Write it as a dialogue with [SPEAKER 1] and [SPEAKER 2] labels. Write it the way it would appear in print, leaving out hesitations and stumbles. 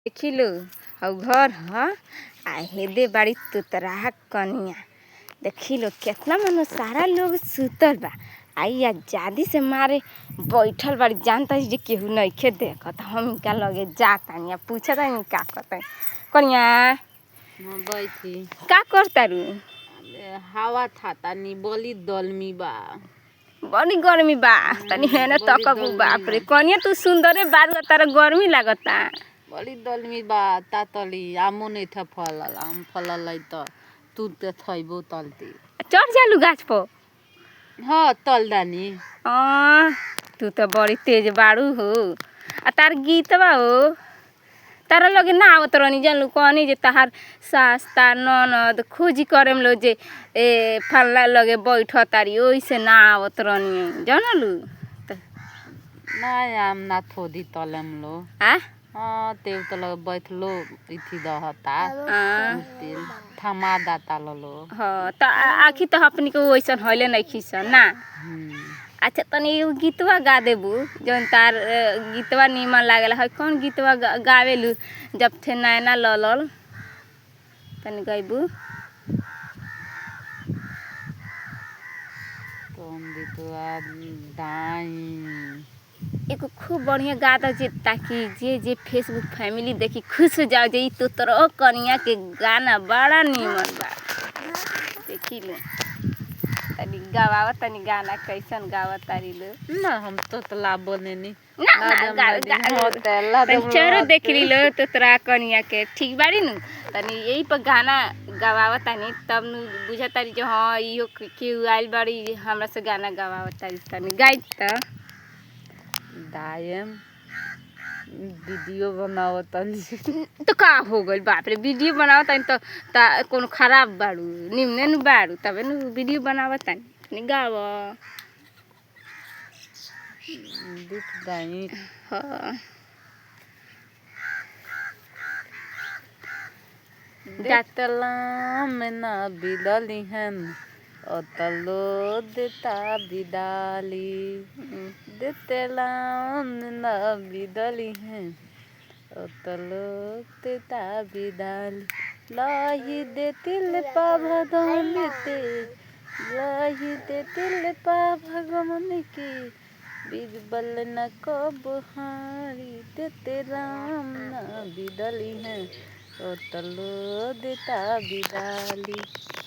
[SPEAKER 1] देखी लो और घर ह आ हेदे बाड़ी तुतरा कनिया। देखी लो कितना मनो सारा लोग सुतल बा। आई आजादी से मारे बैठल बाड़ी। जानता जे केहू नइखे देखत। हम इनका लगे जातानी पूछतानी का कहतानी कनिया
[SPEAKER 2] बैठी
[SPEAKER 1] का करतारू।
[SPEAKER 2] हवा थातानी बली दलमी बा
[SPEAKER 1] बड़ी गर्मी बा। तनी हेने तकबू बाप रे कनिया तू सुंदरे बारू तारा गर्मी लागता।
[SPEAKER 2] बड़ी दलमी बा तातली आमो नहीं था फलल आम फलल त तू ते थइबो तलती
[SPEAKER 1] चढ़ जालू गाछ पर।
[SPEAKER 2] हाँ तलदानी
[SPEAKER 1] तू तो बड़ी तेज बारू हो। आ तार गीतवा हो तारा लगे ना आवत रहनी जानलू कहनी जे तहार सास तार ननद खोजी करेम लो जे फल्ला लगे बैठ तारी ओइसे ना आवत रहनी जानलू
[SPEAKER 2] ना आम ना थोदी तलम लो हाँ तेव तो लगे बैठलो इथी दहता तेल थमा दाता लो
[SPEAKER 1] हाँ त आखी तो अपनी को वैसन हइले नहीं खिसन ना। अच्छा तनी एगो गीतवा गा देबू जौन तार गीतवा नीमन लागेला है। कौन गीतवा गावेलू जब थे नैना ललल तनी गइबू।
[SPEAKER 2] कौन गीतवा दाई
[SPEAKER 1] एगो खूब बढ़िया गा द जे ताकि जे फेसबुक फैमिली देखी खुश हो जाओ जे ई तो तोरो कनिया के गाना बड़ा नीमन बा। देखी ले तनी गावा तनी गाना कैसन गावा तारी लो
[SPEAKER 2] ना हम तो तला बनेनी
[SPEAKER 1] ना चलो देख ली लो तो तोरा कनिया के ठीक बाड़ी नु तनी यही पर गाना गवावा तानी तब नु बुझा तारी जो हाँ इहो केहू आइल बाड़ी हमरा से गाना गवावा तारी तनी गाई त
[SPEAKER 2] दायम वीडियो बनावतनी
[SPEAKER 1] तो का हो गइल बाप रे वीडियो बनावतनी तो कोनो खराब बाड़ू निमने नु बाड़ू तबे नु वीडियो बनावतनी तनी गावा
[SPEAKER 2] दिख दाई
[SPEAKER 1] हाँ
[SPEAKER 2] जातला में ना बिदली हैं अतलो देता बिदाली देतेला में ना बिदली हैं अतलो देता बिदाली लाही देतिल पा भगवती लाही देतिल पा भगवान की बीरबल न को बुहारी देते राम ना बिदली हैं अतलो देता बिदाली।